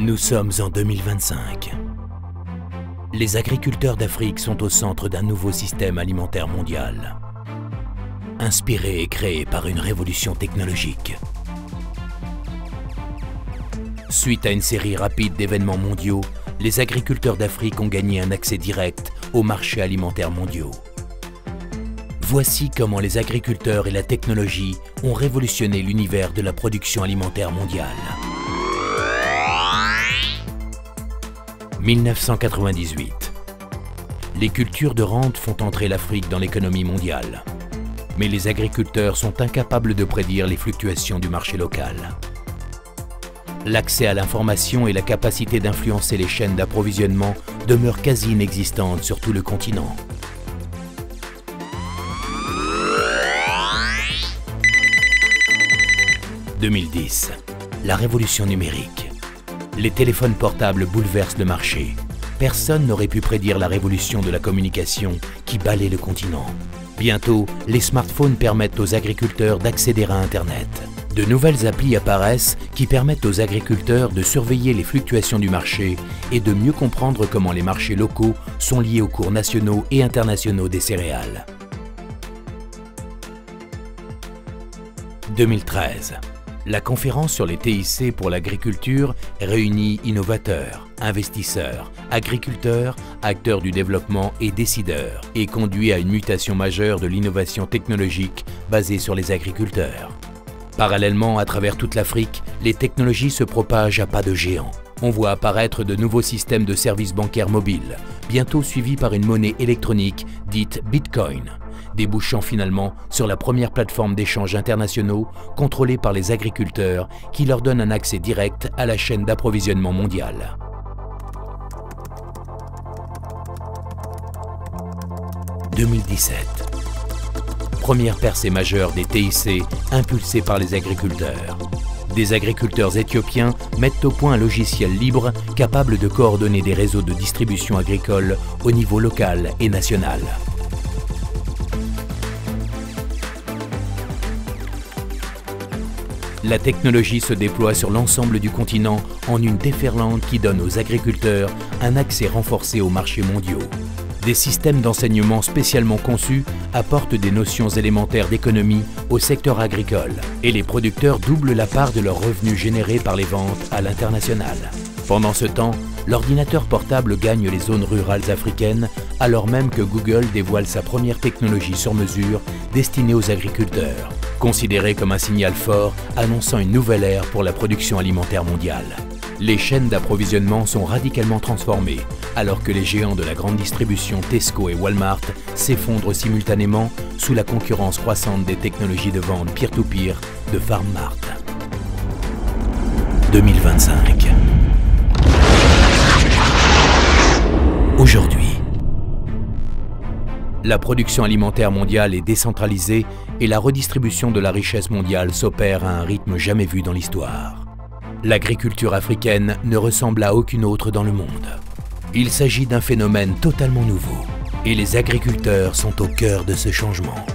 Nous sommes en 2025. Les agriculteurs d'Afrique sont au centre d'un nouveau système alimentaire mondial, inspiré et créé par une révolution technologique. Suite à une série rapide d'événements mondiaux, les agriculteurs d'Afrique ont gagné un accès direct aux marchés alimentaires mondiaux. Voici comment les agriculteurs et la technologie ont révolutionné l'univers de la production alimentaire mondiale. 1998. Les cultures de rente font entrer l'Afrique dans l'économie mondiale. Mais les agriculteurs sont incapables de prédire les fluctuations du marché local. L'accès à l'information et la capacité d'influencer les chaînes d'approvisionnement demeurent quasi inexistantes sur tout le continent. 2010. La révolution numérique. Les téléphones portables bouleversent le marché. Personne n'aurait pu prédire la révolution de la communication qui balaie le continent. Bientôt, les smartphones permettent aux agriculteurs d'accéder à Internet. De nouvelles applis apparaissent qui permettent aux agriculteurs de surveiller les fluctuations du marché et de mieux comprendre comment les marchés locaux sont liés aux cours nationaux et internationaux des céréales. 2013. La conférence sur les TIC pour l'agriculture réunit innovateurs, investisseurs, agriculteurs, acteurs du développement et décideurs et conduit à une mutation majeure de l'innovation technologique basée sur les agriculteurs. Parallèlement, à travers toute l'Afrique, les technologies se propagent à pas de géant. On voit apparaître de nouveaux systèmes de services bancaires mobiles, bientôt suivis par une monnaie électronique dite Bitcoin, débouchant finalement sur la première plateforme d'échanges internationaux contrôlée par les agriculteurs qui leur donne un accès direct à la chaîne d'approvisionnement mondiale. 2017. Première percée majeure des TIC impulsée par les agriculteurs. Des agriculteurs éthiopiens mettent au point un logiciel libre capable de coordonner des réseaux de distribution agricole au niveau local et national. La technologie se déploie sur l'ensemble du continent en une déferlante qui donne aux agriculteurs un accès renforcé aux marchés mondiaux. Des systèmes d'enseignement spécialement conçus apportent des notions élémentaires d'économie au secteur agricole et les producteurs doublent la part de leurs revenus générés par les ventes à l'international. Pendant ce temps, l'ordinateur portable gagne les zones rurales africaines alors même que Google dévoile sa première technologie sur mesure destinée aux agriculteurs, considérée comme un signal fort annonçant une nouvelle ère pour la production alimentaire mondiale. Les chaînes d'approvisionnement sont radicalement transformées, alors que les géants de la grande distribution Tesco et Walmart s'effondrent simultanément sous la concurrence croissante des technologies de vente peer-to-peer de FarmMart. 2025. Aujourd'hui, la production alimentaire mondiale est décentralisée et la redistribution de la richesse mondiale s'opère à un rythme jamais vu dans l'histoire. L'agriculture africaine ne ressemble à aucune autre dans le monde. Il s'agit d'un phénomène totalement nouveau et les agriculteurs sont au cœur de ce changement.